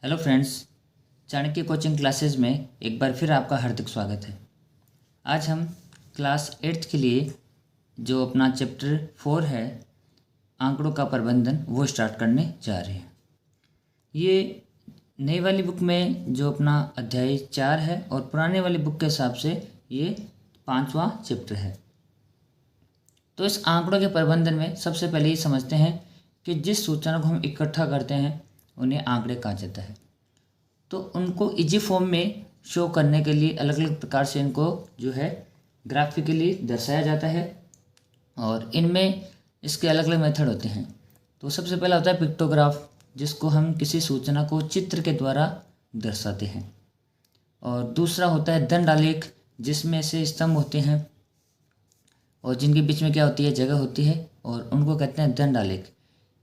Hello friends, Chanakya coaching classes में एक बार फिर आपका हार्दिक स्वागत है। आज हम क्लास 8th के लिए जो अपना चैप्टर 4 है आंकड़ों का प्रबंधन वो स्टार्ट करने जा रहे हैं। ये नई वाली बुक में जो अपना अध्याय 4 है और पुराने वाली बुक के हिसाब से ये 5वां चैप्टर है। तो इस आंकड़ों के प्रबंधन में सबसे पहले ये समझते हैं कि जिस सूचना को हम इकट्ठा करते हैं उन्हें आंकड़े कहा जाता है। तो उनको इजी फॉर्म में शो करने के लिए अलग अलग प्रकार से इनको जो है ग्राफिकली दर्शाया जाता है और इनमें इसके अलग अलग मेथड होते हैं। तो सबसे पहला होता है पिक्टोग्राफ, जिसको हम किसी सूचना को चित्र के द्वारा दर्शाते हैं। और दूसरा होता है दंडालेख, जिसमें से स्तंभ होते हैं और जिनके बीच में क्या होती है, जगह होती है, और उनको कहते हैं दंडालेख।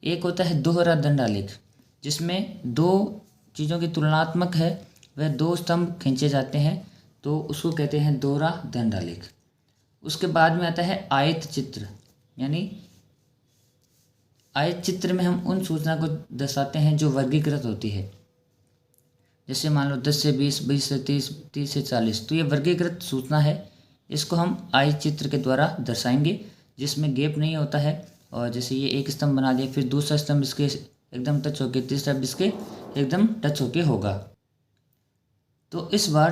एक होता है दोहरा दंडालेख, जिसमें दो चीज़ों की तुलनात्मक है, वह दो स्तंभ खींचे जाते हैं, तो उसको कहते हैं दोहरा दंडालेख। उसके बाद में आता है आयत चित्र, यानी आयत चित्र में हम उन सूचना को दर्शाते हैं जो वर्गीकृत होती है। जैसे मान लो 10 से 20, 20 से 30, 30 से 40, तो ये वर्गीकृत सूचना है। इसको हम आयत चित्र के द्वारा दर्शाएंगे, जिसमें गैप नहीं होता है। और जैसे ये एक स्तंभ बना दिया, फिर दूसरा स्तंभ इसके एकदम टच होके, तीसरा इसके एकदम टच होके होगा। तो इस बार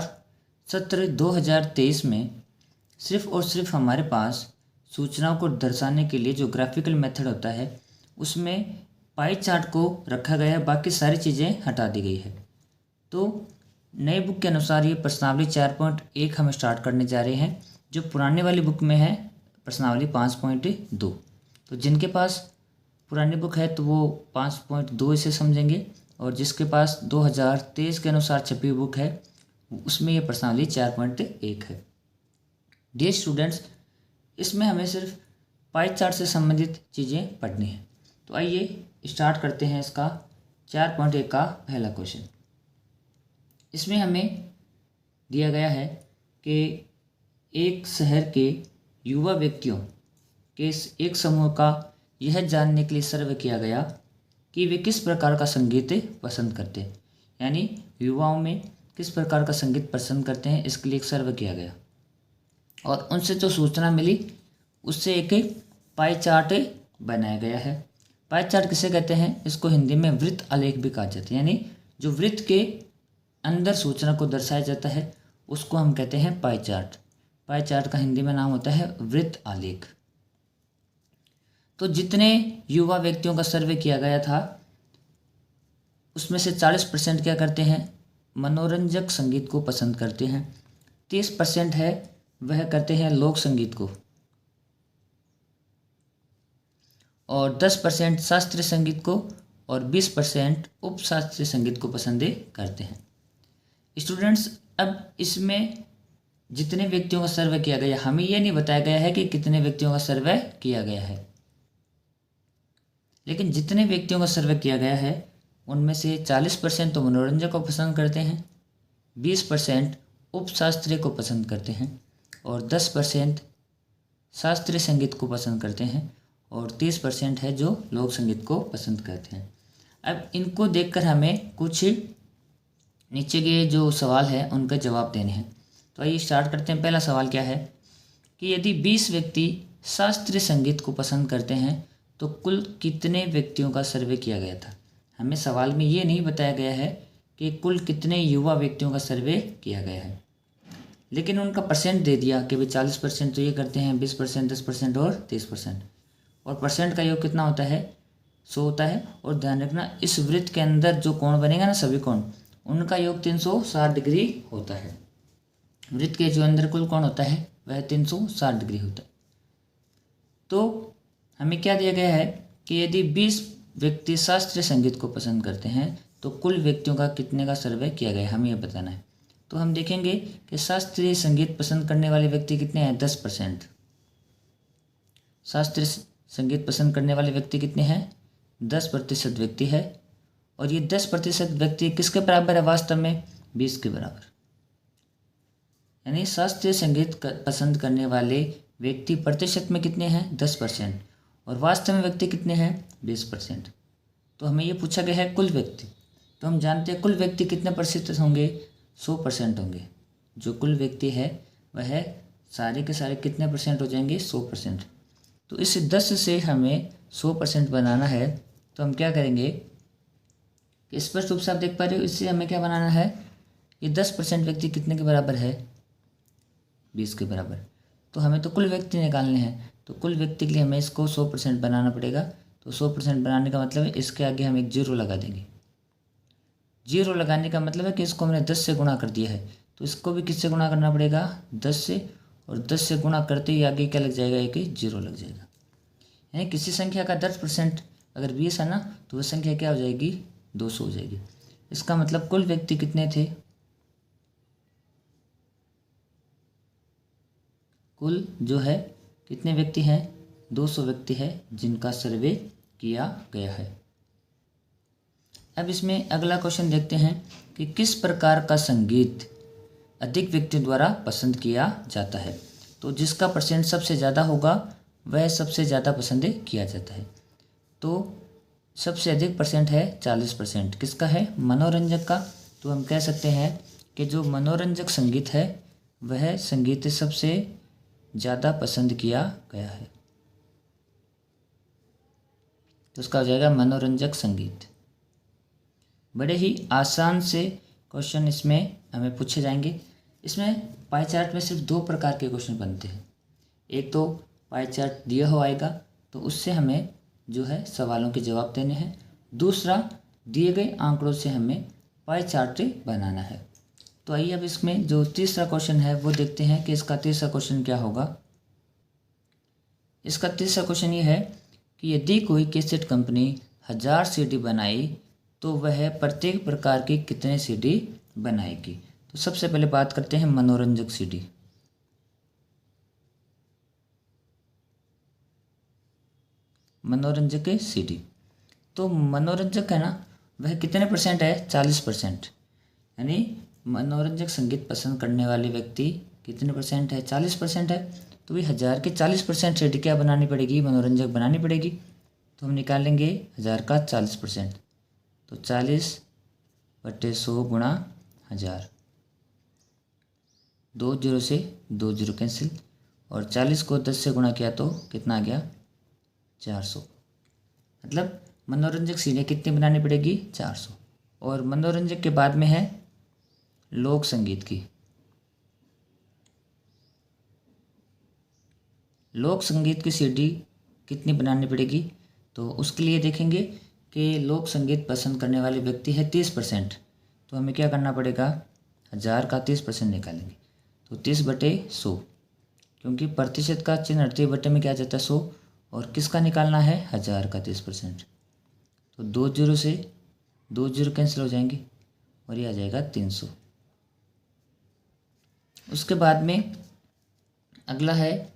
सत्र 2023 में सिर्फ और सिर्फ हमारे पास सूचनाओं को दर्शाने के लिए जो ग्राफिकल मेथड होता है उसमें पाई चार्ट को रखा गया है, बाकी सारी चीज़ें हटा दी गई है। तो नई बुक के अनुसार ये प्रश्नावली 4.1 हम स्टार्ट करने जा रहे हैं, जो पुराने वाली बुक में है प्रश्नावली 5.2। तो जिनके पास पुरानी बुक है तो वो 5.2 इसे समझेंगे, और जिसके पास 2023 के अनुसार छपी बुक है उसमें ये प्रश्नावली 4.1 है। डियर स्टूडेंट्स, इसमें हमें सिर्फ पाई चार्ट से संबंधित चीज़ें पढ़नी है। तो आइए स्टार्ट करते हैं इसका 4.1 का पहला क्वेश्चन। इसमें हमें दिया गया है कि एक शहर के युवा व्यक्तियों के एक समूह का यह जानने के लिए सर्वे किया गया कि वे किस प्रकार का संगीत पसंद करते हैं, यानी युवाओं में किस प्रकार का संगीत पसंद करते हैं, इसके लिए एक सर्वे किया गया। और उनसे जो सूचना मिली उससे एक पाई चार्ट बनाया गया है। पाई चार्ट किसे कहते हैं? इसको हिंदी में वृत्त आलेख भी कहा जाता है, यानी जो वृत्त के अंदर सूचना को दर्शाया जाता है उसको हम कहते हैं पाई चार्ट। पाई चार्ट का हिंदी में नाम होता है वृत्त आलेख। तो जितने युवा व्यक्तियों का सर्वे किया गया था उसमें से 40% क्या करते हैं, मनोरंजक संगीत को पसंद करते हैं। 30% है वह करते हैं लोक संगीत को, और 10% शास्त्रीय संगीत को, और 20% उपशास्त्रीय संगीत को पसंद करते हैं। स्टूडेंट्स, अब इसमें जितने व्यक्तियों का सर्वे किया गया, हमें यह नहीं बताया गया है कि कितने व्यक्तियों का सर्वे किया गया है, लेकिन जितने व्यक्तियों का सर्वे किया गया है उनमें से 40% तो मनोरंजन को पसंद करते हैं, 20% उपशास्त्रीय को पसंद करते हैं, और 10% शास्त्रीय संगीत को पसंद करते हैं, और 30% है जो लोक संगीत को पसंद करते हैं। अब इनको देखकर हमें कुछ नीचे के जो सवाल है उनका जवाब देने हैं। तो आइए स्टार्ट करते हैं। पहला सवाल क्या है कि यदि 20 व्यक्ति शास्त्रीय संगीत को पसंद करते हैं तो कुल कितने व्यक्तियों का सर्वे किया गया था? हमें सवाल में ये नहीं बताया गया है कि कुल कितने युवा व्यक्तियों का सर्वे किया गया है, लेकिन उनका परसेंट दे दिया कि भाई 40% तो ये करते हैं, 20%, 10% और 30%। और परसेंट का योग कितना होता है? 100 होता है। और ध्यान रखना, इस वृत्त के अंदर जो कोण बनेगा ना, सभी कोण, उनका योग 360 डिग्री होता है। वृत्त के जो अंदर कुल कोण होता है वह 360 डिग्री होता है। तो हमें क्या दिया गया है कि यदि 20 व्यक्ति शास्त्रीय संगीत को पसंद करते हैं तो कुल व्यक्तियों का कितने का सर्वे किया गया है, हमें यह बताना है। तो हम देखेंगे कि शास्त्रीय संगीत पसंद करने वाले व्यक्ति कितने हैं? 10%। शास्त्रीय संगीत पसंद करने वाले व्यक्ति कितने हैं? 10% व्यक्ति है। और ये 10% व्यक्ति किसके बराबर है वास्तव में? 20 के बराबर। यानी शास्त्रीय संगीत पसंद करने वाले व्यक्ति प्रतिशत में कितने हैं? 10%, और वास्तव में व्यक्ति कितने हैं? 20%। तो हमें ये पूछा गया है कुल व्यक्ति, तो हम जानते हैं कुल व्यक्ति कितने प्रतिशत होंगे, 100% होंगे। जो कुल व्यक्ति है वह सारे के सारे कितने परसेंट हो जाएंगे, 100%। तो इस 10 से हमें 100% बनाना है, तो हम क्या करेंगे कि स्पष्ट रूप से आप देख पा रहे हो, इससे हमें क्या बनाना है, ये 10% व्यक्ति कितने के बराबर है, 20 के बराबर। तो हमें तो कुल व्यक्ति निकालने हैं, तो कुल व्यक्ति के लिए हमें इसको 100% बनाना पड़ेगा। तो 100% बनाने का मतलब है इसके आगे हम एक 0 लगा देंगे। 0 लगाने का मतलब है कि इसको हमने 10 से गुणा कर दिया है, तो इसको भी किससे गुणा करना पड़ेगा, 10 से। और 10 से गुणा करते ही आगे क्या लग जाएगा, एक 0 लग जाएगा। यानी किसी संख्या का 10% अगर 20 है ना, तो वह संख्या क्या हो जाएगी, 200 हो जाएगी। इसका मतलब कुल व्यक्ति कितने थे, कुल जो है कितने व्यक्ति हैं, 200 व्यक्ति है जिनका सर्वे किया गया है। अब इसमें अगला क्वेश्चन देखते हैं कि किस प्रकार का संगीत अधिक व्यक्तियों द्वारा पसंद किया जाता है। तो जिसका परसेंट सबसे ज़्यादा होगा वह सबसे ज़्यादा पसंद किया जाता है। तो सबसे अधिक परसेंट है 40%, किसका है, मनोरंजक का। तो हम कह सकते हैं कि जो मनोरंजक संगीत है वह संगीत सबसे ज़्यादा पसंद किया गया है। तो उसका हो जाएगा मनोरंजक संगीत। बड़े ही आसान से क्वेश्चन इसमें हमें पूछे जाएंगे। इसमें पाई चार्ट में सिर्फ 2 प्रकार के क्वेश्चन बनते हैं। एक तो पाई चार्ट दिया हुआ आएगा, तो उससे हमें जो है सवालों के जवाब देने हैं। दूसरा, दिए गए आंकड़ों से हमें पाई चार्ट बनाना है। तो आइए अब इसमें जो तीसरा क्वेश्चन है वो देखते हैं कि इसका तीसरा क्वेश्चन क्या होगा। इसका तीसरा क्वेश्चन ये है कि यदि कोई कैसेट कंपनी 1000 CD बनाई तो वह प्रत्येक प्रकार की कितने CD बनाएगी। तो सबसे पहले बात करते हैं मनोरंजक CD। मनोरंजक CD, तो मनोरंजक है ना, वह कितने परसेंट है, 40%। यानी मनोरंजक संगीत पसंद करने वाले व्यक्ति कितने परसेंट है, 40% है। तो भी 1000 के 40% CD क्या बनानी पड़ेगी, मनोरंजक बनानी पड़ेगी। तो हम निकालेंगे 1000 का 40%, तो 40/100 गुणा 1000, 2 0 से 2 0 कैंसिल, और 40 को 10 से गुणा किया तो कितना आ गया, 400। मतलब मनोरंजक CD कितनी बनानी पड़ेगी, 400। और मनोरंजक के बाद में है लोक संगीत की। लोक संगीत की CD कितनी बनानी पड़ेगी, तो उसके लिए देखेंगे कि लोक संगीत पसंद करने वाले व्यक्ति है 30%। तो हमें क्या करना पड़ेगा, 1000 का 30% निकालेंगे, तो 30/100, क्योंकि प्रतिशत का चिन्ह 38 में क्या आ जाता है, 100। और किसका निकालना है, 1000 का 30%। तो 2 0 से 2 0 कैंसिल हो जाएंगे और ये आ जाएगा 300। उसके बाद में अगला है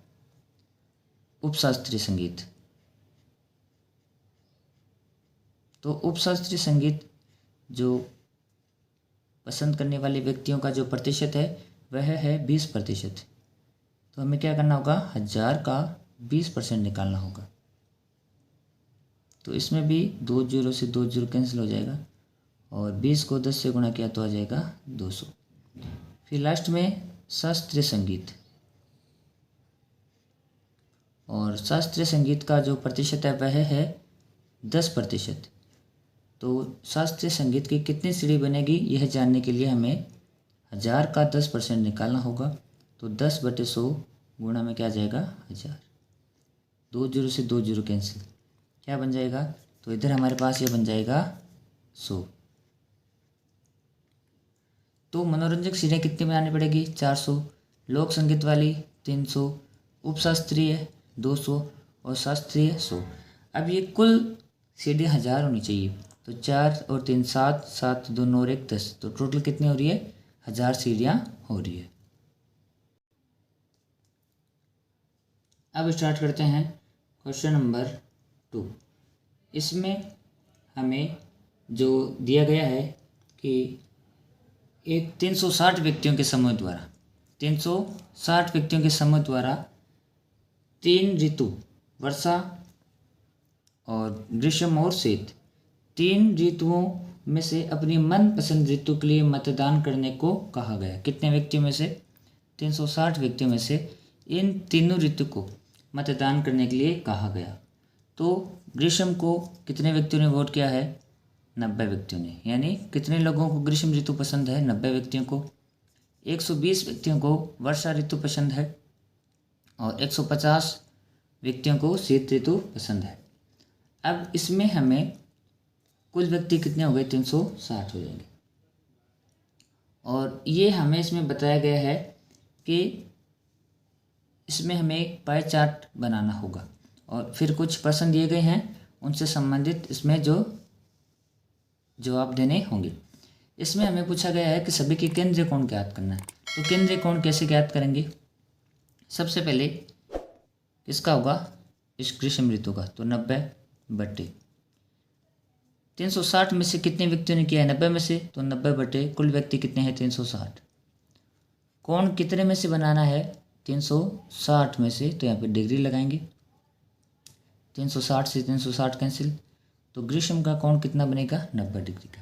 उपशास्त्रीय संगीत। तो उपशास्त्रीय संगीत जो पसंद करने वाले व्यक्तियों का जो प्रतिशत है वह है 20%। तो हमें क्या करना होगा, 1000 का 20% निकालना होगा। तो इसमें भी 2 0 से 2 0 कैंसिल हो जाएगा, और 20 को 10 से गुणा किया तो आ जाएगा 200। फिर लास्ट में शास्त्रीय संगीत, और शास्त्रीय संगीत का जो प्रतिशत है वह है 10%। तो शास्त्रीय संगीत की कितनी सीढ़ी बनेगी यह जानने के लिए हमें 1000 का 10% निकालना होगा। तो 10/100 गुणा में क्या आ जाएगा, 1000, 2 0 से 2 0 कैंसिल, क्या बन जाएगा, तो इधर हमारे पास ये बन जाएगा 100। तो मनोरंजक सीढ़ियाँ कितनी बनानी पड़ेगी, 400, लोक संगीत वाली 300, उपशास्त्रीय 200 और शास्त्रीय 100। अब ये कुल सीढ़ियाँ 1000 होनी चाहिए। तो 4 और 3 7, 7 2 9 और 1 10, तो टोटल कितनी हो रही है, 1000 सीढ़ियाँ हो रही है। अब स्टार्ट करते हैं क्वेश्चन नंबर 2। इसमें हमें जो दिया गया है कि एक 360 व्यक्तियों के समूह द्वारा 360 व्यक्तियों के समूह द्वारा 3 ऋतु वर्षा और ग्रीष्म और शीत 3 ऋतुओं में से अपनी मनपसंद ऋतु के लिए मतदान करने को कहा गया। कितने व्यक्तियों में से? 360 व्यक्तियों में से इन तीनों ऋतु को मतदान करने के लिए कहा गया। तो ग्रीष्म को कितने व्यक्तियों ने वोट किया है? 90 व्यक्तियों ने। यानी कितने लोगों को ग्रीष्म ऋतु पसंद है? 90 व्यक्तियों को। 120 व्यक्तियों को वर्षा ऋतु पसंद है और 150 व्यक्तियों को शीत ऋतु पसंद है। अब इसमें हमें कुल व्यक्ति कितने हो गए? 360 हो जाएंगे। और ये हमें इसमें बताया गया है कि इसमें हमें एक पाई चार्ट बनाना होगा और फिर कुछ प्रश्न दिए गए हैं, उनसे संबंधित इसमें जो जवाब देने होंगे। इसमें हमें पूछा गया है कि सभी के केंद्रीय कोण ज्ञात करना है। तो केंद्रीय कोण कैसे ज्ञात करेंगे? सबसे पहले किसका होगा? इस ग्रीष्म ऋतु का। तो 90/360 में से कितने व्यक्तियों ने किया है? 90 में से। तो 90 कुल व्यक्ति कितने हैं? 360। कोण कितने में से बनाना है? 360 में से। तो यहाँ पे डिग्री लगाएंगे। 360 से 360 कैंसिल। तो ग्रीष्म का कोण कितना बनेगा? 90 डिग्री का।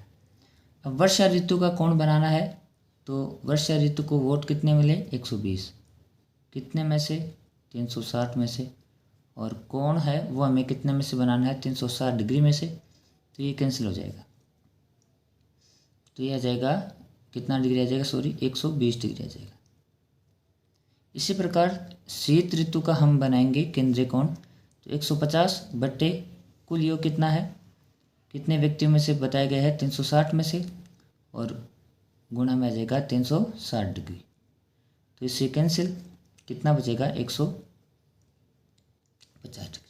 अब वर्षा ऋतु का कोण बनाना है। तो वर्षा ऋतु को वोट कितने मिले? 120। कितने में से? 360 में से। और कोण है वो हमें कितने में से बनाना है? 360 डिग्री में से। तो ये कैंसिल हो जाएगा। तो ये आ जाएगा कितना डिग्री आ जाएगा? 120 डिग्री आ जाएगा। इसी प्रकार शीत ऋतु का हम बनाएंगे केंद्रीय कोण। तो 150 बट्टे कुल योग कितना है? कितने व्यक्तियों में से बताया गया है? 360 में से। और गुणा में आ जाएगा 360 डिग्री। तो इससे कैंसिल। कितना बचेगा? 150 डिग्री।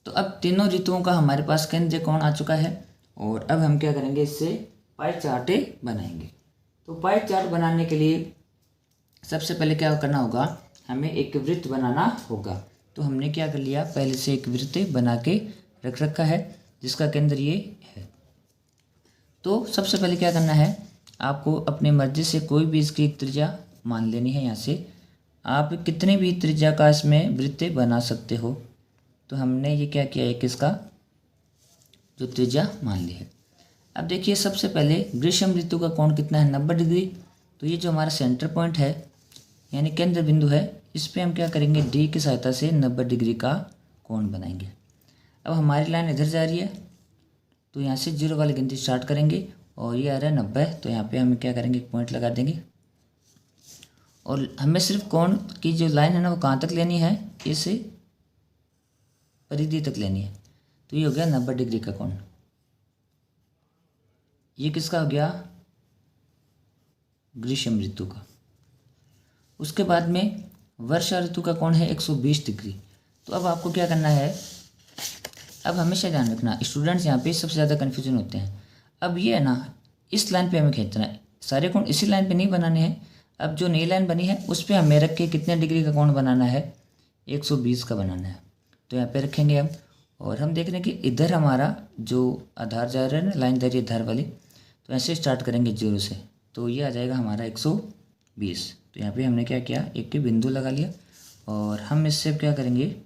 तो अब तीनों ऋतुओं का हमारे पास केंद्रीय कोण आ चुका है और अब हम क्या करेंगे? इससे पाई चार्ट बनाएंगे। तो पाई चार्ट बनाने के लिए सबसे पहले क्या करना होगा? हमें एक वृत्त बनाना होगा। तो हमने क्या कर लिया? पहले से एक वृत्त बना के रख रखा है जिसका केंद्र ये है। तो सबसे पहले क्या करना है? आपको अपने मर्जी से कोई भी इसकी एक त्रिज्या मान लेनी है। यहाँ से आप कितने भी त्रिज्या का इसमें वृत्त बना सकते हो। तो हमने ये क्या किया? एक इसका जो त्रिज्या मान ली है। अब देखिए सबसे पहले ग्रीष्म ऋतु का कोण कितना है? 90 डिग्री। तो ये जो हमारा सेंटर पॉइंट है यानी केंद्र बिंदु है, इस पे हम क्या करेंगे? डी की सहायता से 90 डिग्री का कोण बनाएंगे। अब हमारी लाइन इधर जा रही है तो यहाँ से 0 वाली गिनती स्टार्ट करेंगे और ये आ रहा है 90। तो यहाँ पे हम क्या करेंगे? एक पॉइंट लगा देंगे और हमें सिर्फ कोण की जो लाइन है ना वो कहाँ तक लेनी है? इसे परिधि तक लेनी है। तो ये हो गया 90 डिग्री का कोण। ये किसका हो गया? ग्रीष्म ऋतु का। उसके बाद में वर्षा ऋतु का कोण है 120 डिग्री। तो अब आपको क्या करना है? अब हमेशा ध्यान रखना, स्टूडेंट्स यहाँ पे सबसे ज़्यादा कन्फ्यूजन होते हैं। अब ये है ना, इस लाइन पे हमें खींचना है। सारे कोण इसी लाइन पे नहीं बनाने हैं। अब जो नई लाइन बनी है उस पर हमें रख के कितने डिग्री का कोण बनाना है? 120 का बनाना है। तो यहाँ पे रखेंगे हम और हम देख रहे हैं कि इधर हमारा जो आधार जा रहा है ना, लाइन जा रही है आधार वाली, तो ऐसे स्टार्ट करेंगे 0 से। तो ये आ जाएगा हमारा 120। तो यहाँ पे हमने क्या किया? एक बिंदु लगा लिया और हम इससे क्या करेंगे?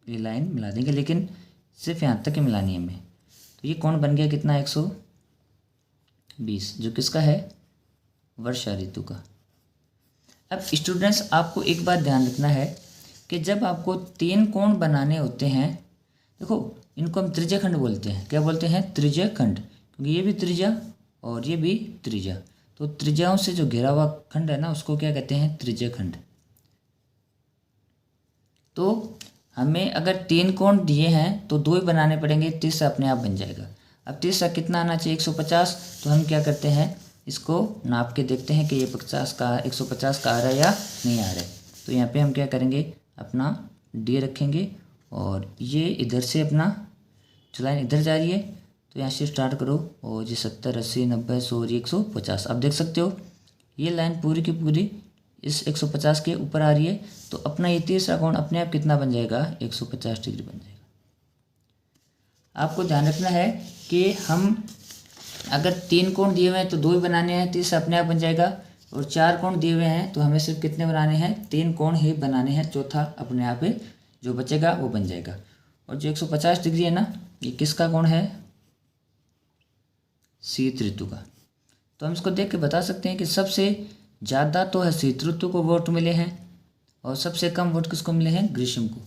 ये लाइन मिला देंगे, लेकिन सिर्फ यहाँ तक ही मिलानी है हमें। तो ये कोण बन गया कितना? 120, जो किसका है? वर्षा ऋतु का। अब स्टूडेंट्स आपको एक बात ध्यान रखना है कि जब आपको 3 कोण बनाने होते हैं, देखो इनको हम त्रिज्याखंड बोलते हैं। क्या बोलते हैं? त्रिज्याखंड। क्योंकि ये भी त्रिज्या और ये भी त्रिज्या, तो त्रिज्याओं से जो घिरा हुआ खंड है ना उसको क्या कहते हैं? त्रिज्याखंड। तो हमें अगर 3 कोण दिए हैं तो 2 ही बनाने पड़ेंगे, तीसरा अपने आप बन जाएगा। अब तीसरा कितना आना चाहिए? 150। तो हम क्या करते हैं? इसको नाप के देखते हैं कि ये 150 का आ रहा है या नहीं आ रहा है। तो यहाँ पे हम क्या करेंगे? अपना डी रखेंगे और ये इधर से अपना जो लाइन इधर जा रही है तो यहाँ से स्टार्ट करो और ये 70, 80, 90, 100 और 150। अब देख सकते हो ये लाइन पूरी की पूरी इस 150 के ऊपर आ रही है। तो अपना ये तीसरा कोण अपने आप कितना बन जाएगा? 150 डिग्री बन जाएगा। आपको ध्यान रखना है कि हम अगर 3 कोण दिए हुए हैं तो 2 ही बनाने हैं, तीसरा अपने आप बन जाएगा। और 4 कोण दिए हुए हैं तो हमें सिर्फ कितने बनाने हैं? 3 कोण ही बनाने हैं, चौथा अपने आप जो बचेगा वो बन जाएगा। और जो 150 डिग्री है ना ये किसका कोण है? शीत ऋतु का। तो हम इसको देख के बता सकते हैं कि सबसे ज़्यादा तो है शीत ऋतु को वोट मिले हैं और सबसे कम वोट किसको मिले हैं? ग्रीष्म को।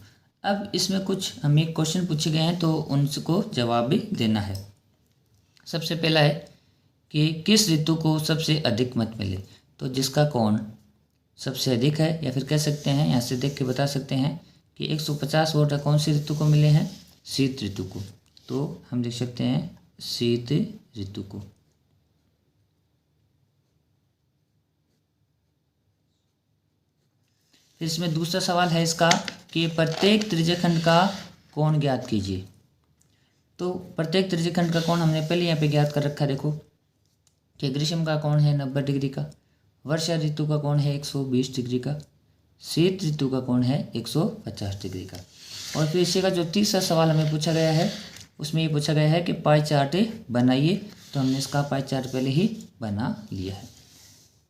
अब इसमें कुछ हमें क्वेश्चन पूछे गए हैं तो उनको जवाब भी देना है। सबसे पहला है कि किस ऋतु को सबसे अधिक मत मिले? तो जिसका कोण सबसे अधिक है, या फिर कह सकते हैं यहाँ से देख के बता सकते हैं कि 150 वोट कौन सी ऋतु को मिले हैं? शीत ऋतु को। तो हम लिख सकते हैं शीत ऋतु को। फिर इसमें दूसरा सवाल है इसका कि प्रत्येक त्रिज्यखंड का कोण ज्ञात कीजिए। तो प्रत्येक त्रिज्यखंड का कोण हमने पहले यहाँ पे ज्ञात कर रखा है। देखो कि ग्रीष्म का कोण है 90 डिग्री का, वर्षा ऋतु का कोण है 120 डिग्री का, शीत ऋतु का कोण है 150 डिग्री का। और फिर इसी का जो तीसरा सवाल हमें पूछा गया है उसमें ये पूछा गया है कि पाई चार्ट बनाइए। तो हमने इसका पाई चार्ट पहले ही बना लिया है।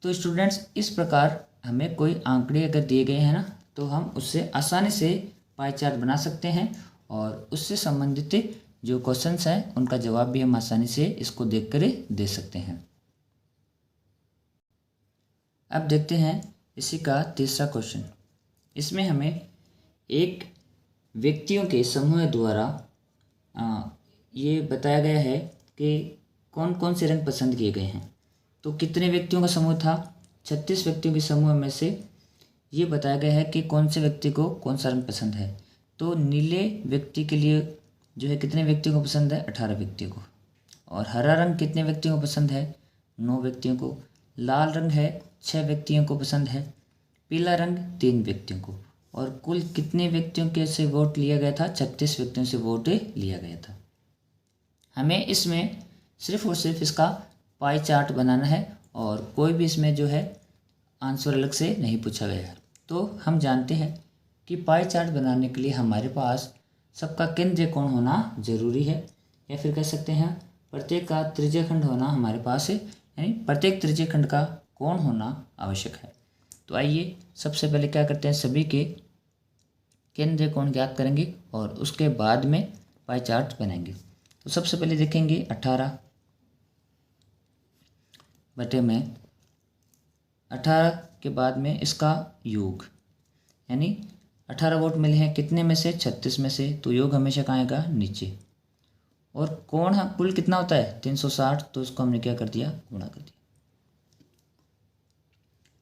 तो स्टूडेंट्स, इस प्रकार हमें कोई आंकड़े अगर दिए गए हैं ना तो हम उससे आसानी से पाई चार्ट बना सकते हैं और उससे संबंधित जो क्वेश्चंस हैं उनका जवाब भी हम आसानी से इसको देखकर दे सकते हैं। अब देखते हैं इसी का तीसरा क्वेश्चन। इसमें हमें एक व्यक्तियों के समूह द्वारा ये बताया गया है कि कौन कौन से रंग पसंद किए गए हैं। तो कितने व्यक्तियों का समूह था? 36 व्यक्तियों के समूह में से ये बताया गया है कि कौन से व्यक्ति को कौन सा रंग पसंद है। तो नीले व्यक्ति के लिए जो है कितने व्यक्तियों को पसंद है? 18 व्यक्तियों को। और हरा रंग कितने व्यक्तियों को पसंद है? 9 व्यक्तियों को। लाल रंग है 6 व्यक्तियों को पसंद है। पीला रंग 3 व्यक्तियों को। और कुल कितने व्यक्तियों के से वोट लिया गया था? 36 व्यक्तियों से वोट लिया गया था। हमें इसमें सिर्फ और सिर्फ इसका पाई चार्ट बनाना है और कोई भी इसमें जो है आंसर अलग से नहीं पूछा गया है। तो हम जानते हैं कि पाई चार्ट बनाने के लिए हमारे पास सबका केंद्रीय कोण होना जरूरी है, या फिर कह सकते हैं प्रत्येक का त्रिज्यखंड होना हमारे पास है, यानी प्रत्येक त्रिज्यखंड का कोण होना आवश्यक है। तो आइए सबसे पहले क्या करते हैं, सभी के केंद्रीय कोण ज्ञात करेंगे और उसके बाद में पाई चार्ट बनाएंगे। तो सबसे पहले देखेंगे 18 बटे में 18 के बाद में इसका योग, यानी 18 वोट मिले हैं कितने में से? 36 में से। तो योग हमेशा कहाँ आएगा? नीचे। और कोण कुल कितना होता है? 360। तो इसको हमने क्या कर दिया? गुणा कर दिया।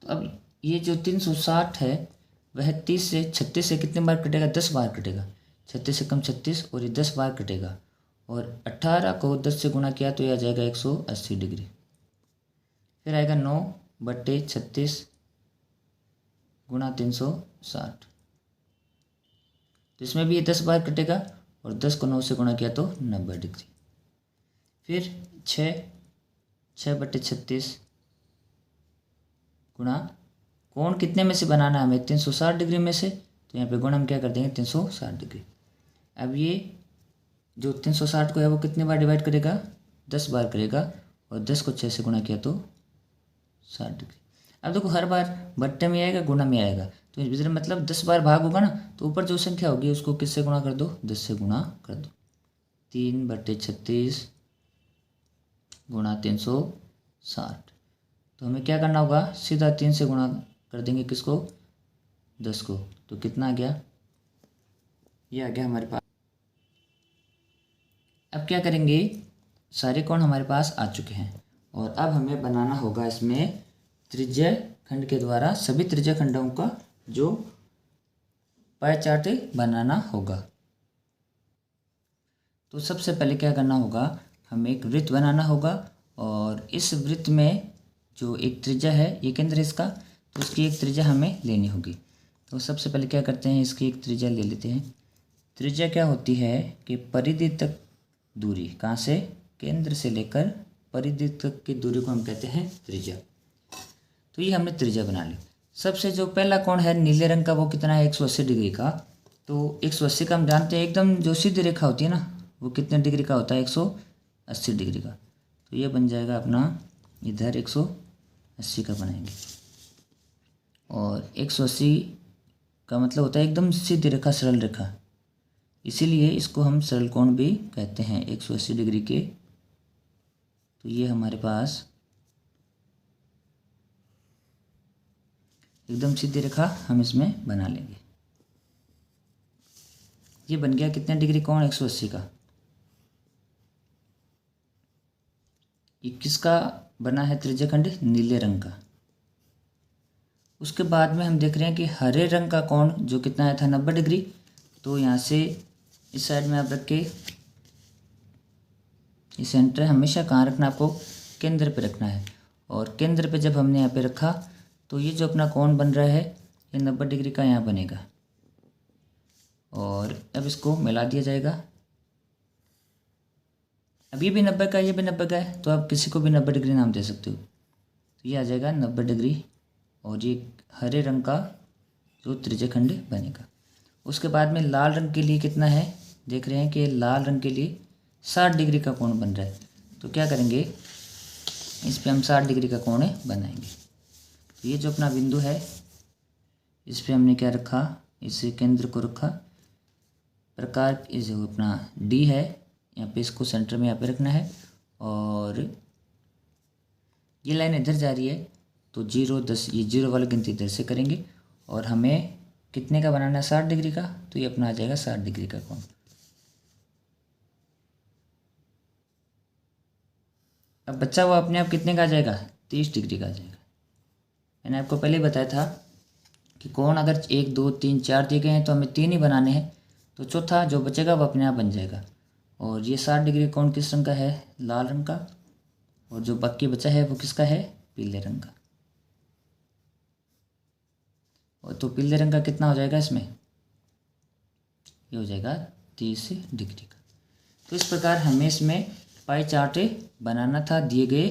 तो अब ये जो 360 है वह 30 से 36 से कितने बार कटेगा? 10 बार कटेगा। 36 से कम 36 और ये 10 बार कटेगा। और 18 को 10 से गुणा किया तो यह आ जाएगा 180 डिग्री। फिर आएगा 9 बटे 36 गुणा 360। तो इसमें भी ये 10 बार कटेगा और 10 को 9 से गुणा किया तो 90 डिग्री। फिर 6 बटे 36 गुणा कोण कितने में से बनाना है हमें? 360 डिग्री में से। तो यहाँ पे गुणा हम क्या कर देंगे? 360 डिग्री। अब ये जो 360 को है वो कितने बार डिवाइड करेगा? 10 बार करेगा और 10 को 6 से गुणा किया तो 60 डिग्री। अब देखो हर बार बट्टे में आएगा, गुणा में आएगा। तो इस मतलब 10 बार भाग होगा ना तो ऊपर जो संख्या होगी उसको किससे गुणा कर दो? 10 से गुणा कर दो। 3 बटे 36 गुणा 360। तो हमें क्या करना होगा? सीधा 3 से गुणा कर देंगे किसको? 10 को। तो कितना आ गया? ये आ गया हमारे पास। अब क्या करेंगे? सारे कोण हमारे पास आ चुके हैं और अब हमें बनाना होगा इसमें त्रिज्य खंड के द्वारा सभी त्रिज्य खंडों का जो पाई चार्ट बनाना होगा। तो सबसे पहले क्या करना होगा? हमें एक वृत्त बनाना होगा और इस वृत्त में जो एक त्रिज्या है ये केंद्र है इसका, तो उसकी एक त्रिज्या हमें लेनी होगी। तो सबसे पहले क्या करते हैं? इसकी एक त्रिज्या ले लेते हैं। त्रिज्या क्या होती है कि परिधि तक दूरी, कहाँ से? केंद्र से लेकर परिधि तक की दूरी को हम कहते हैं त्रिज्या। तो ये हमने त्रिज्या बना ली। सबसे जो पहला कोण है नीले रंग का वो कितना है? 180 डिग्री का। तो 180 का हम जानते हैं एकदम जो सीधी रेखा होती है ना वो कितने डिग्री का होता है? 180 डिग्री का। तो ये बन जाएगा अपना इधर 180 का बनाएंगे। और 180 का मतलब होता है एकदम सीधी रेखा, सरल रेखा। इसीलिए इसको हम सरल कोण भी कहते हैं 180 डिग्री के। तो ये हमारे पास एकदम सीधी रेखा हम इसमें बना लेंगे। ये बन गया कितने डिग्री कोण 180 का। ये किसका बना है त्रिज्यखंड? नीले रंग का। उसके बाद में हम देख रहे हैं कि हरे रंग का कोण जो कितना आया था 90 डिग्री। तो यहाँ से इस साइड में आप रख के ये सेंटर हमेशा कहाँ रखना, आपको केंद्र पे रखना है। और केंद्र पे जब हमने यहाँ पे रखा तो ये जो अपना कोण बन रहा है ये 90 डिग्री का यहाँ बनेगा। और अब इसको मिला दिया जाएगा। अब ये भी 90 का, ये भी 90 का है, तो आप किसी को भी 90 डिग्री नाम दे सकते हो। तो ये आ जाएगा 90 डिग्री और ये हरे रंग का जो त्रिज्यखंड बनेगा। उसके बाद में लाल रंग के लिए कितना है, देख रहे हैं कि लाल रंग के लिए 60 डिग्री का कोण बन रहा है। तो क्या करेंगे, इस पे हम 60 डिग्री का कोण बनाएंगे। तो ये जो अपना बिंदु है इस पे हमने क्या रखा, इस केंद्र को रखा। प्रकार इस जो अपना डी है यहाँ पे, इसको सेंटर में यहाँ पे रखना है। और ये लाइन इधर जा रही है तो 0 10, ये 0 वाली गिनती इधर से करेंगे। और हमें कितने का बनाना है, 60 डिग्री का। तो ये अपना आ जाएगा 60 डिग्री का कोण। अब बच्चा हुआ अपने आप कितने का आ जाएगा, 30 डिग्री का आ जाएगा। मैंने आपको पहले ही बताया था कि कोण अगर 1 2 3 4 दिए गए हैं तो हमें 3 ही बनाने हैं। तो चौथा जो बचेगा वो अपने आप बन जाएगा। और ये 60 डिग्री कोण किस रंग का है, लाल रंग का। और जो बाकी बचा है वो किसका है, पीले रंग का। और तो पीले रंग का कितना हो जाएगा इसमें, ये हो जाएगा 30 डिग्री का। तो इस प्रकार हमें इसमें पाई चार्ट बनाना था दिए गए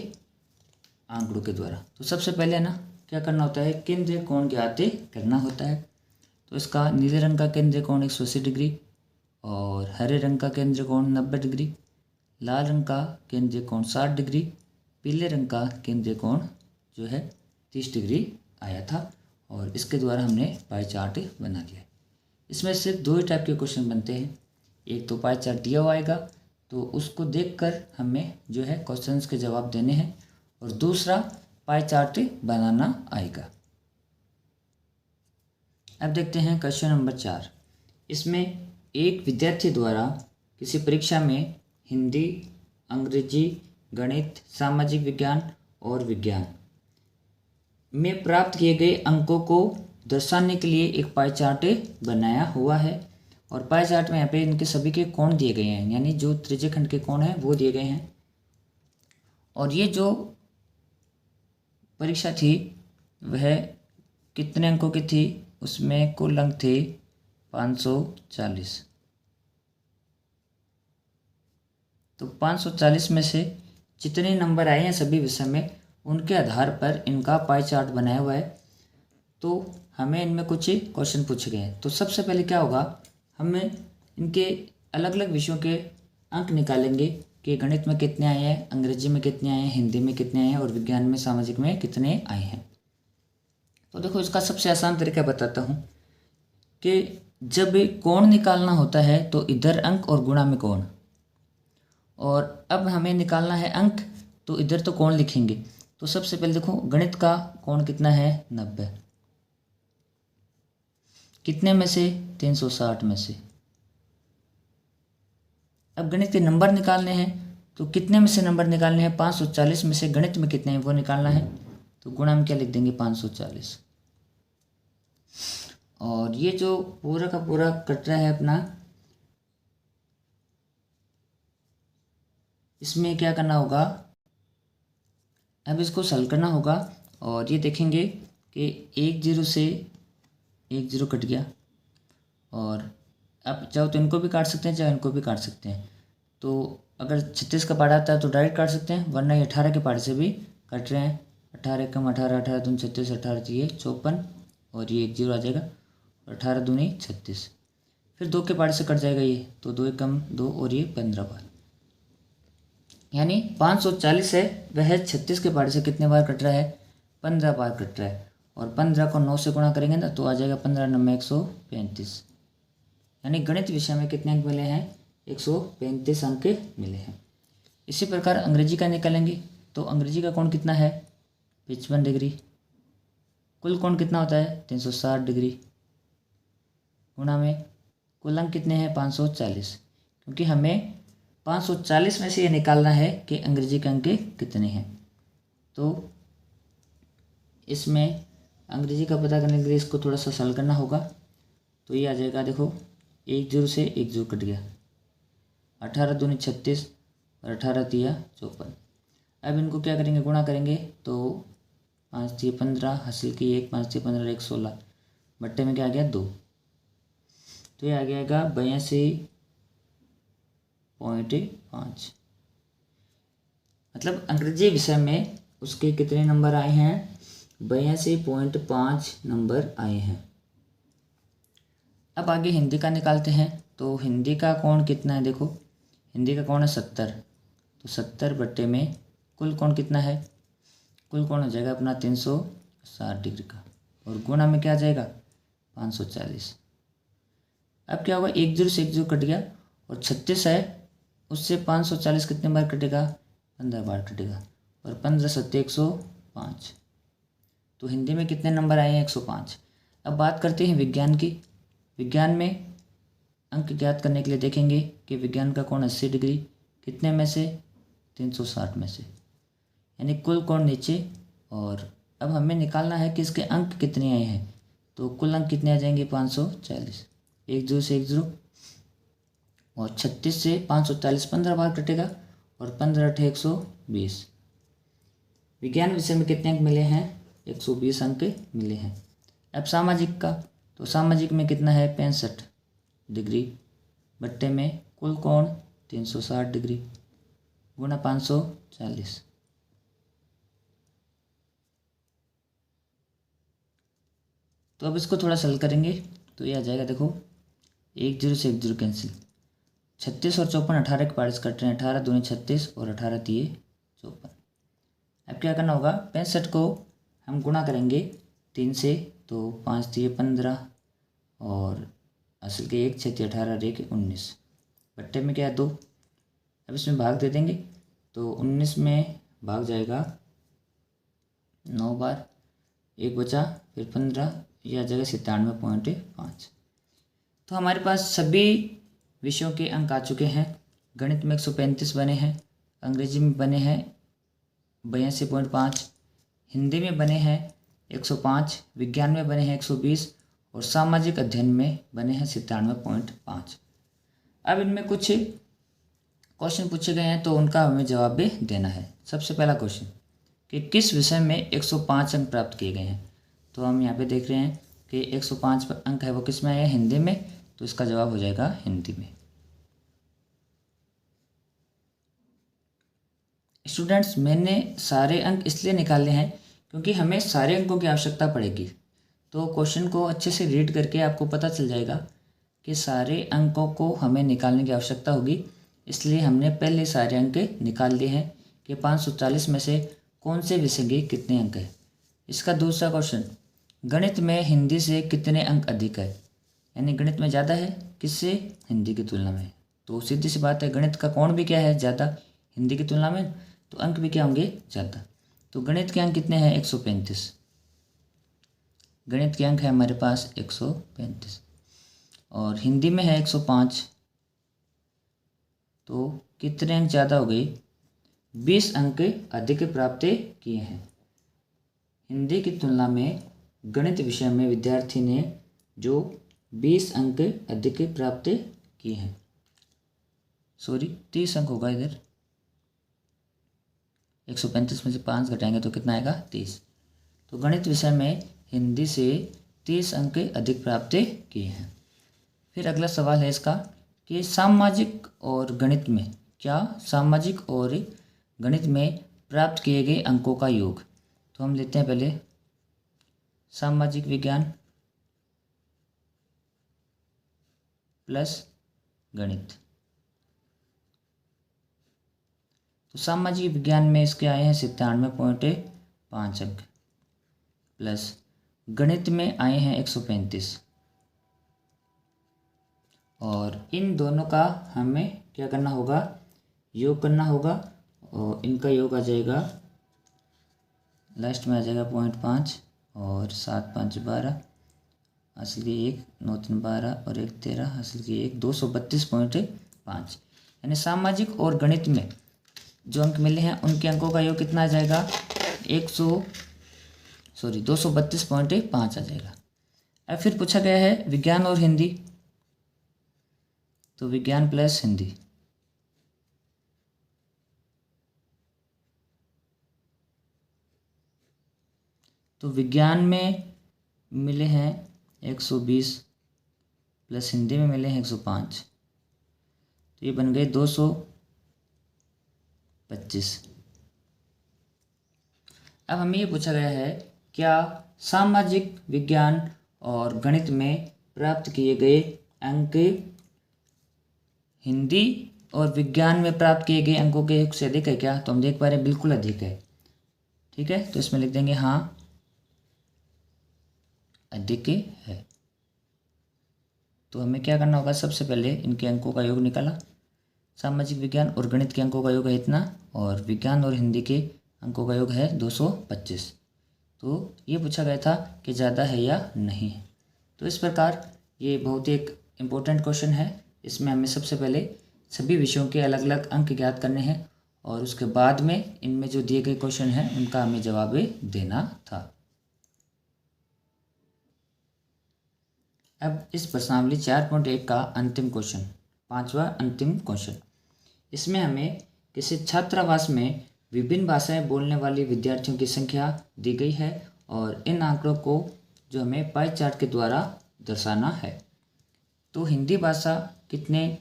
आंकड़ों के द्वारा। तो सबसे पहले ना क्या करना होता है, केंद्रीय कोण ज्ञात करना होता है। तो इसका नीले रंग का केंद्रीय कोण 180 डिग्री और हरे रंग का केंद्रीय कोण 90 डिग्री, लाल रंग का केंद्रीय कोण 60 डिग्री, पीले रंग का केंद्रीय कोण जो है 30 डिग्री आया था। और इसके द्वारा हमने पाई चार्ट बना लिया है। इसमें सिर्फ 2 ही टाइप के क्वेश्चन बनते हैं। एक तो पाई चार्ट दिया हुआ आएगा तो उसको देखकर हमें जो है क्वेश्चंस के जवाब देने हैं, और दूसरा पाई चार्ट बनाना आएगा। अब देखते हैं क्वेश्चन नंबर 4। इसमें एक विद्यार्थी द्वारा किसी परीक्षा में हिंदी, अंग्रेजी, गणित, सामाजिक विज्ञान और विज्ञान में प्राप्त किए गए अंकों को दर्शाने के लिए एक पाई चार्ट बनाया हुआ है। और पाई चार्ट में यहाँ पे इनके सभी के कोण दिए गए हैं, यानी जो त्रिज्यखंड के कोण हैं वो दिए गए हैं। और ये जो परीक्षा थी वह कितने अंकों की थी, उसमें कुल अंक थे 540। तो 540 में से जितने नंबर आए हैं सभी विषय में, उनके आधार पर इनका पाई चार्ट बनाया हुआ है। तो हमें इनमें कुछ क्वेश्चन पूछे गए हैं। तो सबसे पहले क्या होगा, हमें इनके अलग अलग विषयों के अंक निकालेंगे कि गणित में कितने आए हैं, अंग्रेजी में कितने आए हैं, हिंदी में कितने आए हैं और विज्ञान में, सामाजिक में कितने आए हैं। तो देखो इसका सबसे आसान तरीका बताता हूँ कि जब कोण निकालना होता है तो इधर अंक और गुणा में कोण, और अब हमें निकालना है अंक तो इधर तो कोण लिखेंगे। तो सबसे पहले देखो गणित का कोण कितना है, 90। कितने में से, 360 में से। अब गणित के नंबर निकालने हैं तो कितने में से नंबर निकालने हैं, 540 में से गणित में कितने हैं वो निकालना है। तो गुणा में क्या लिख देंगे, 540। और ये जो पूरा का पूरा कट रहा है अपना, इसमें क्या करना होगा, अब इसको हल करना होगा। और ये देखेंगे कि 1 0 से 1 0 कट गया। और आप चाहो तो इनको भी काट सकते हैं, चाहे इनको भी काट सकते हैं। तो अगर 36 का पार्ट आता है तो डायरेक्ट काट सकते हैं, वरना ये 18 के पार्ट से भी कट रहे हैं। 18 कम 18, 18 दूनी 36, 18 ये 54 और ये 1 0 आ जाएगा। 18 दूनी 36, फिर 2 के पार्ट से कट जाएगा ये, तो 2 कम 2 और ये 15 बार, यानी 540 है वह 36 के पार्ट से कितने बार कट रहा है, 15 बार कट रहा है। और 15 को 9 से गुणा करेंगे ना तो आ जाएगा 15 9 135, यानी गणित विषय में कितने अंक मिले हैं? 135 अंक मिले हैं। इसी प्रकार अंग्रेजी का निकालेंगे तो अंग्रेजी का कोण कितना है? 55 डिग्री। कुल कोण कितना होता है? 360 डिग्री। गुणा में कुल अंक कितने हैं? 540। क्योंकि हमें 540 में से ये निकालना है कि अंग्रेजी के अंक कितने हैं। तो इसमें अंग्रेजी का पता करने के लिए इसको थोड़ा सा सरल करना होगा। तो ये आ जाएगा, देखो 1 0 से 1 0 कट गया, 18 दूनी 36 और 18 तिया 54। अब इनको क्या करेंगे? गुणा करेंगे तो 5 3 15 हासिल की 1, 5 3 15 1 16, बट्टे में क्या आ गया? 2। तो ये आ जाएगा 82.5। मतलब अंग्रेजी विषय में उसके कितने नंबर आए हैं? 82.5 नंबर आए हैं। अब आगे हिंदी का निकालते हैं। तो हिंदी का कोण कितना है? देखो हिंदी का कोण है 70। तो 70 बट्टे में कुल कोण कितना है? कुल कोण हो जाएगा अपना 360 डिग्री का, और गुणा में क्या आ जाएगा? 540। अब क्या होगा? 1 0 से 1 0 कट गया, और 36 है उससे 540 कितने बार कटेगा? 15 बार कटेगा, और 15 सत्ते 105। तो हिंदी में कितने नंबर आए हैं? 105। अब बात करते हैं विज्ञान की। विज्ञान में अंक ज्ञात करने के लिए देखेंगे कि विज्ञान का कोण 80 डिग्री, कितने में से? 360 में से, यानी कुल कोण नीचे। और अब हमें निकालना है कि इसके अंक कितने आए हैं। तो कुल अंक कितने आ जाएंगे? 540। 1 0 से 1 0, और 36 से 540 15 बार कटेगा, और 15 8 120। विज्ञान विषय में कितने अंक मिले हैं? 120 अंक मिले हैं। अब सामाजिक का, तो सामाजिक में कितना है? 65 डिग्री, बट्टे में कुल कोण 360 डिग्री, गुणा 540। तो अब इसको थोड़ा सरल करेंगे तो ये आ जाएगा, देखो 1 0 से 1 0 कैंसिल, 36 और 54 18 के पार्ट्स कट रहे हैं, 18 दूनी 36 और 18 तिये 54। अब क्या करना होगा? 65 को हम गुणा करेंगे 3 से, तो 5 तिये 15, और असल के 1 6 18 रेख 19, बट्टे में क्या है? 2। अब इसमें भाग दे देंगे तो 19 में भाग जाएगा 9 बार, 1 बचा, फिर 15, यह आ जाएगा 97.5। तो हमारे पास सभी विषयों के अंक आ चुके हैं। गणित में 135 बने हैं, अंग्रेजी में बने हैं 82.5, हिंदी में बने हैं 105, विज्ञान में बने हैं 120, और सामाजिक अध्ययन में बने हैं 97.5। अब इनमें कुछ क्वेश्चन पूछे गए हैं तो उनका हमें जवाब भी देना है। सबसे पहला क्वेश्चन कि किस विषय में 105 अंक प्राप्त किए गए हैं। तो हम यहाँ पे देख रहे हैं कि 105 अंक है वो किस में आए हैं? हिंदी में। तो इसका जवाब हो जाएगा हिंदी में। स्टूडेंट्स, मैंने सारे अंक इसलिए निकाले हैं क्योंकि हमें सारे अंकों की आवश्यकता पड़ेगी। तो क्वेश्चन को अच्छे से रीड करके आपको पता चल जाएगा कि सारे अंकों को हमें निकालने की आवश्यकता होगी। इसलिए हमने पहले सारे अंक निकाल दिए हैं कि 540 में से कौन से विषय के कितने अंक हैं। इसका दूसरा क्वेश्चन, गणित में हिंदी से कितने अंक अधिक है, यानी गणित में ज़्यादा है किससे? हिंदी की तुलना में। तो सीधी सी बात है, गणित का कोण भी क्या है? ज़्यादा हिंदी की तुलना में, तो अंक भी क्या होंगे? ज़्यादा। तो गणित के अंक कितने हैं? 135। गणित के अंक है हमारे पास 135, और हिंदी में है 105। तो कितने अंक ज़्यादा हो गए? 20 अंक अधिक प्राप्त किए हैं। हिंदी की तुलना में गणित विषय में विद्यार्थी ने जो 20 अंक अधिक प्राप्त किए हैं, सॉरी 30 अंक होगा इधर, 135 में से 5 घटाएंगे तो कितना आएगा? 30। तो गणित विषय में हिंदी से 30 अंक अधिक प्राप्त किए हैं। फिर अगला सवाल है इसका कि सामाजिक और गणित में, क्या सामाजिक और गणित में प्राप्त किए गए अंकों का योग। तो हम लेते हैं पहले सामाजिक विज्ञान प्लस गणित। तो सामाजिक विज्ञान में इसके आए हैं 97.5 अंक, प्लस गणित में आए हैं 135। और इन दोनों का हमें क्या करना होगा, योग करना होगा। और इनका योग आ जाएगा, लास्ट में आ जाएगा 0.5 और 7 5 12, हासिल की 1 9 3 12 और 1 13, हासिल की 1 232.5। यानी सामाजिक और गणित में जो अंक मिले हैं उनके अंकों का योग कितना आ जाएगा, 232.5 आ जाएगा। अब फिर पूछा गया है विज्ञान और हिंदी, तो विज्ञान प्लस हिंदी। तो विज्ञान में मिले हैं 120 प्लस हिंदी में मिले हैं 105, तो ये बन गए 225। अब हमें ये पूछा गया है क्या सामाजिक विज्ञान और गणित में प्राप्त किए गए अंक हिंदी और विज्ञान में प्राप्त किए गए अंकों के योग से अधिक है क्या, तो हम देख पा रहे हैं बिल्कुल अधिक है। ठीक है, तो इसमें लिख देंगे हाँ अधिक है। तो हमें क्या करना होगा, सबसे पहले इनके अंकों का योग निकाला, सामाजिक विज्ञान और गणित के अंकों का योग है इतना और विज्ञान और हिंदी के अंकों का योग है 225। तो ये पूछा गया था कि ज़्यादा है या नहीं। तो इस प्रकार ये बहुत ही एक इम्पोर्टेंट क्वेश्चन है। इसमें हमें सबसे पहले सभी विषयों के अलग अलग अंक ज्ञात करने हैं और उसके बाद में इनमें जो दिए गए क्वेश्चन हैं उनका हमें जवाब देना था। अब इस प्रश्नावली 4.1 का अंतिम क्वेश्चन, पांचवा अंतिम क्वेश्चन, इसमें हमें किसी छात्रावास में विभिन्न भाषाएं बोलने वाले विद्यार्थियों की संख्या दी गई है और इन आंकड़ों को जो हमें पाई चार्ट के द्वारा दर्शाना है। तो हिंदी भाषा कितने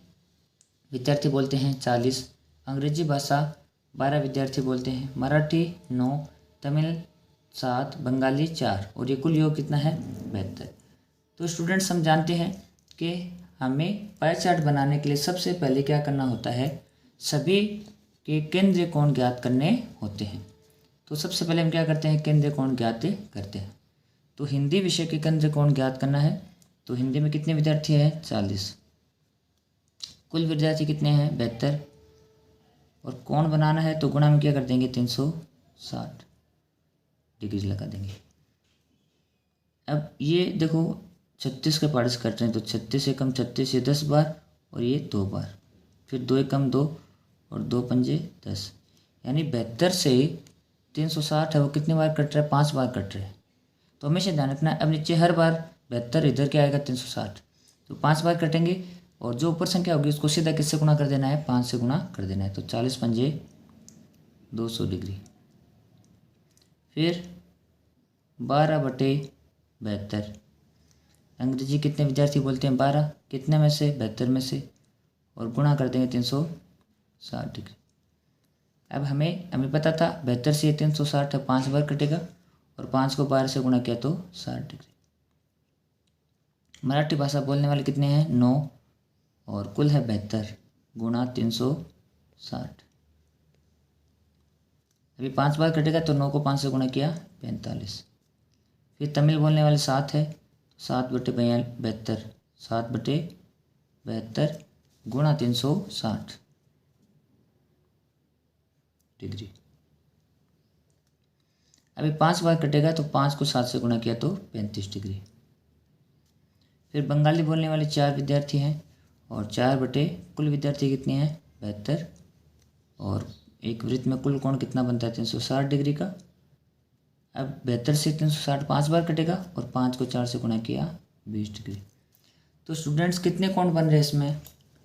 विद्यार्थी बोलते हैं, 40, अंग्रेजी भाषा 12 विद्यार्थी बोलते हैं, मराठी 9, तमिल 7, बंगाली 4 और ये कुल योग कितना है 72। तो स्टूडेंट्स हम जानते हैं कि हमें पाई चार्ट बनाने के लिए सबसे पहले क्या करना होता है, सभी के केंद्रीय कोण ज्ञात करने होते हैं। तो सबसे पहले हम क्या करते हैं, केंद्रीय कोण ज्ञात करते हैं। तो हिंदी विषय के केंद्रीय कोण ज्ञात करना है। तो हिंदी में कितने विद्यार्थी हैं 40, कुल विद्यार्थी कितने हैं 72 और कोण बनाना है तो गुणा में क्या कर देंगे 360 डिग्री लगा देंगे। अब ये देखो 36 के पार्ट्स करते हैं तो 36 एकम 36 ये 10 बार और ये 2 बार, फिर 2 एकम 2 और 2 पंजे 10, यानी 72 से 360 है वो कितने बार कट रहा है, 5 बार कट रहे हैं। तो हमेशा ध्यान रखना है, अब नीचे हर बार 72 इधर क्या आएगा 360, तो 5 बार कटेंगे और जो ऊपर संख्या होगी उसको सीधा किससे गुणा कर देना है, 5 से गुणा कर देना है। तो 40 पंजे 200 डिग्री, फिर 12/72, अंग्रेजी कितने विद्यार्थी बोलते हैं 12, कितने में से 72 में से, और गुणा कर देंगे 360 डिग्री। अब हमें पता था 72 से 360 है 5 बार कटेगा और 5 को 12 से गुणा किया तो 60 डिग्री। मराठी भाषा बोलने वाले कितने हैं 9 और कुल है 72 गुणा 360, अभी 5 बार कटेगा तो 9 को 5 से गुणा किया 45। फिर तमिल बोलने वाले 7 है, 7/72, 7/72 गुणा 360 डिग्री। अभी 5 बार कटेगा तो 5 को 7 से गुणा किया तो 35 डिग्री। फिर बंगाली बोलने वाले 4 विद्यार्थी हैं और 4 कुल विद्यार्थी कितने हैं 72 और एक वृत्त में कुल कोण कितना बनता है 360 डिग्री का। अब 72 से 360 5 बार कटेगा और 5 को 4 से गुणा किया 20 डिग्री। तो स्टूडेंट्स कितने कोण बन रहे हैं इसमें,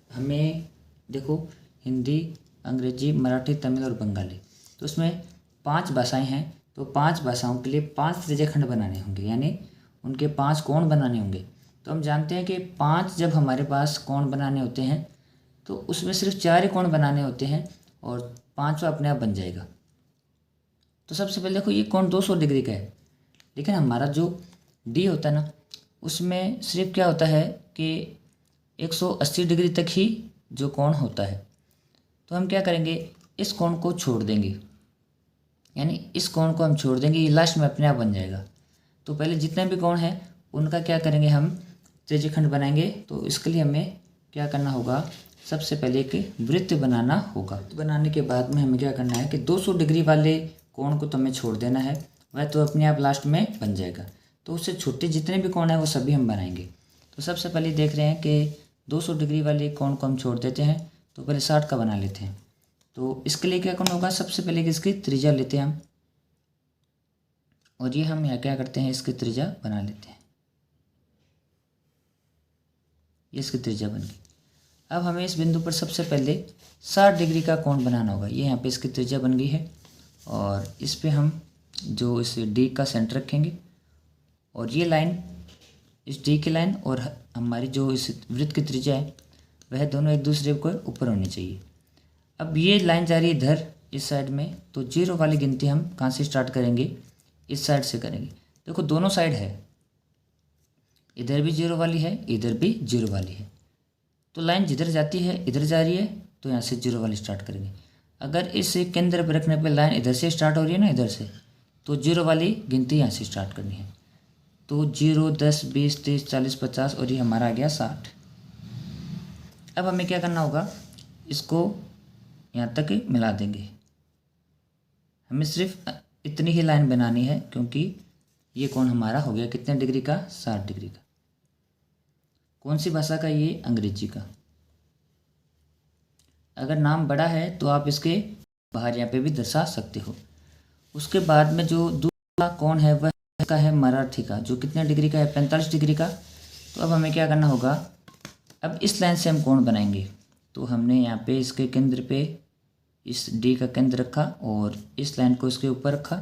हमें देखो हिंदी, अंग्रेजी, मराठी, तमिल और बंगाली, तो उसमें 5 भाषाएं हैं तो 5 भाषाओं के लिए 5 त्रिज्यखंड बनाने होंगे, यानी उनके 5 कोण बनाने होंगे। तो हम जानते हैं कि 5 जब हमारे पास कोण बनाने होते हैं तो उसमें सिर्फ 4 ही कोण बनाने होते हैं और 5वां अपने आप बन जाएगा। तो सबसे पहले देखो ये कोण 200 डिग्री का है, लेकिन हमारा जो डी होता है ना उसमें सिर्फ क्या होता है कि 180 डिग्री तक ही जो कोण होता है। तो हम क्या करेंगे, इस कोण को छोड़ देंगे, यानी इस कोण को हम छोड़ देंगे, ये लास्ट में अपने आप बन जाएगा। तो पहले जितने भी कोण हैं उनका क्या करेंगे, हम त्रिज्यखंड बनाएंगे। तो इसके लिए हमें क्या करना होगा, सबसे पहले एक वृत्त बनाना होगा। बनाने के बाद में हमें क्या करना है कि 200 डिग्री वाले कोण को तो हमें छोड़ देना है, वह तो अपने आप लास्ट में बन जाएगा। तो उससे छोटे जितने भी कोण हैं वो सभी हम बनाएंगे। तो सबसे पहले देख रहे हैं कि 200 डिग्री वाले कोण को हम छोड़ देते हैं, तो पहले 60 का बना लेते हैं। तो इसके लिए क्या करना होगा, सबसे पहले इसकी त्रिज्या लेते हैं हम, और ये हम यहाँ क्या करते हैं, इसकी त्रिज्या बना लेते हैं। ये इसकी त्रिज्या बन गई। अब हमें इस बिंदु पर सबसे पहले 60 डिग्री का कोण बनाना होगा। ये यहाँ पे इसकी त्रिज्या बन गई है, और इस पे हम जो इस डी का सेंटर रखेंगे, और ये लाइन, इस डी की लाइन और हमारी जो इस वृत्त की त्रिज्या है वह दोनों एक दूसरे को ऊपर होनी चाहिए। अब ये लाइन जा रही है इधर इस साइड में, तो जीरो वाली गिनती हम कहाँ से स्टार्ट करेंगे, इस साइड से करेंगे। देखो दोनों साइड है, इधर भी जीरो वाली है, इधर भी जीरो वाली है। तो लाइन जिधर जाती है इधर जा रही है, तो यहाँ से जीरो वाली स्टार्ट करेंगे। अगर इस केंद्र पर रखने पर लाइन इधर से स्टार्ट हो रही है ना, इधर से, तो जीरो वाली गिनती यहाँ से स्टार्ट करनी है। तो 0, 10, 20, 30, 40, 50 और ये हमारा आ गया 60। अब हमें क्या करना होगा, इसको यहाँ तक मिला देंगे। हमें सिर्फ इतनी ही लाइन बनानी है, क्योंकि ये कोण हमारा हो गया कितने डिग्री का, 60 डिग्री का। कौन सी भाषा का, ये अंग्रेजी का। अगर नाम बड़ा है तो आप इसके बाहर यहाँ पे भी दर्शा सकते हो। उसके बाद में जो दूसरा कोण है वह का है मराठी का, जो कितने डिग्री का है, 45 डिग्री का। तो अब हमें क्या करना होगा, अब इस लाइन से हम कोण बनाएंगे। तो हमने यहाँ पे इसके केंद्र पे इस डी का केंद्र रखा और इस लाइन को इसके ऊपर रखा।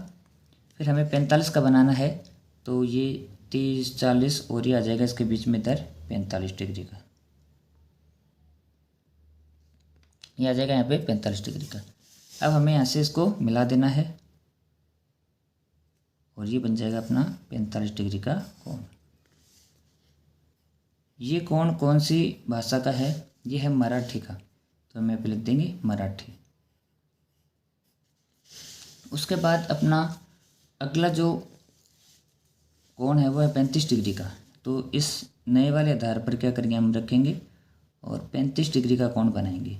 फिर हमें 45 का बनाना है, तो ये 30, 40 और ये आ जाएगा इसके बीच में इधर 45 डिग्री का, ये आ जाएगा यहाँ पे 45 डिग्री का। अब हमें यहाँ से इसको मिला देना है, और ये बन जाएगा अपना 45 डिग्री का कोण। ये कोण कौन सी भाषा का है, ये है मराठी का, तो हम यहाँ पे लिख देंगे मराठी। उसके बाद अपना अगला जो कोण है वो है 35 डिग्री का। तो इस नए वाले आधार पर क्या करेंगे, हम रखेंगे और 35 डिग्री का कोण बनाएंगे।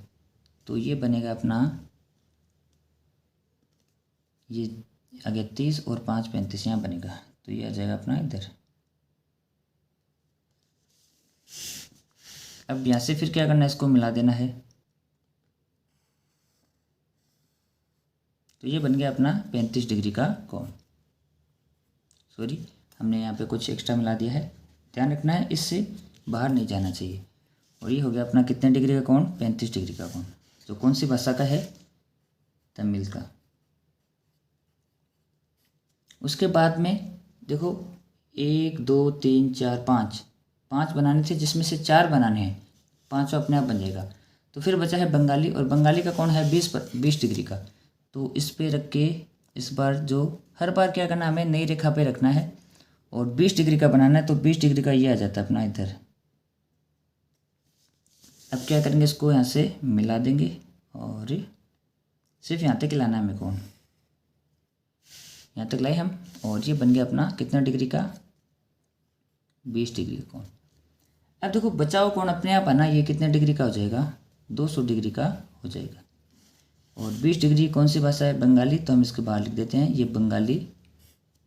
तो ये बनेगा अपना, ये आगे 30 और 5, 35 यहाँ बनेगा। तो ये आ जाएगा अपना इधर। अब यहाँ से फिर क्या करना है, इसको मिला देना है। तो ये बन गया अपना 35 डिग्री का कोण। सॉरी, हमने यहाँ पे कुछ एक्स्ट्रा मिला दिया है, ध्यान रखना है, इससे बाहर नहीं जाना चाहिए। और ये हो गया अपना कितने डिग्री का कोण, 35 डिग्री का कोण। तो कौन सी भाषा का है, तमिल का। उसके बाद में देखो 1, 2, 3, 4, 5 बनाने थे, जिसमें से 4 बनाने हैं, 5 अपने आप बन जाएगा। तो फिर बचा है बंगाली, और बंगाली का कोण है 20 डिग्री का। तो इस पे रख के इस बार जो हर बार क्या करना, हमें नई रेखा पे रखना है और 20 डिग्री का बनाना है। तो 20 डिग्री का ये आ जाता है अपना इधर। अब क्या करेंगे, इसको यहाँ से मिला देंगे और सिर्फ यहाँ तक लाना है हमें कोण, यहाँ तक लाए हम, और ये बन गया अपना कितना डिग्री का, 20 डिग्री का कोण। अब देखो बचाओ कोण अपने आप आना, ये कितने डिग्री का हो जाएगा, 200 डिग्री का हो जाएगा। और 20 डिग्री कौन सी भाषा है, बंगाली, तो हम इसके बाहर लिख देते हैं, ये बंगाली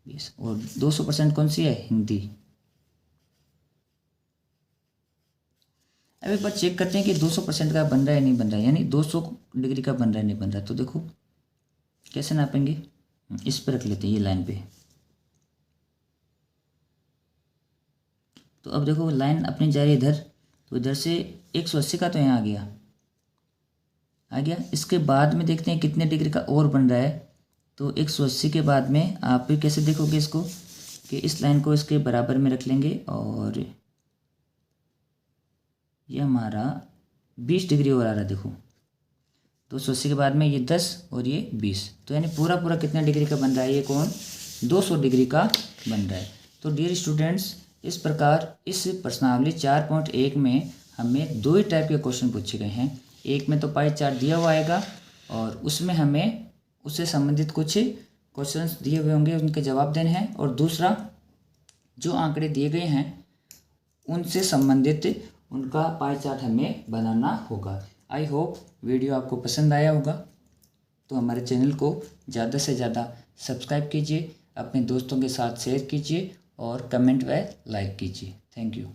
20। और 200% कौन सी है, हिंदी। अब एक बार चेक करते हैं कि 200% का बन रहा है नहीं बन रहा है, यानी 200 डिग्री का बन रहा है नहीं बन रहा है। तो देखो कैसे नापेंगे, इस पर रख लेते हैं, ये लाइन पे। तो अब देखो लाइन अपनी जा रही है इधर, तो इधर से 180 का तो यहाँ आ गया। इसके बाद में देखते हैं कितने डिग्री का और बन रहा है। तो 180 के बाद में आप कैसे देखोगे इसको, कि इस लाइन को इसके बराबर में रख लेंगे, और ये हमारा 20 डिग्री और आ रहा है। देखो 280 के बाद में ये 10 और ये 20, तो यानी पूरा पूरा कितने डिग्री का बन रहा है, ये कोण 200 डिग्री का बन रहा है। तो डियर स्टूडेंट्स, इस प्रकार इस प्रश्नावली 4.1 में हमें 2 ही टाइप के क्वेश्चन पूछे गए हैं। एक में तो पाई चार्ट दिया हुआ आएगा, और उसमें हमें उससे संबंधित कुछ क्वेश्चंस दिए हुए होंगे, उनके जवाब देने हैं। और दूसरा जो आंकड़े दिए गए हैं उनसे संबंधित उनका पाई चार्ट हमें बनाना होगा। आई होप वीडियो आपको पसंद आया होगा। तो हमारे चैनल को ज़्यादा से ज़्यादा सब्सक्राइब कीजिए, अपने दोस्तों के साथ शेयर कीजिए और कमेंट व लाइक कीजिए। Thank you.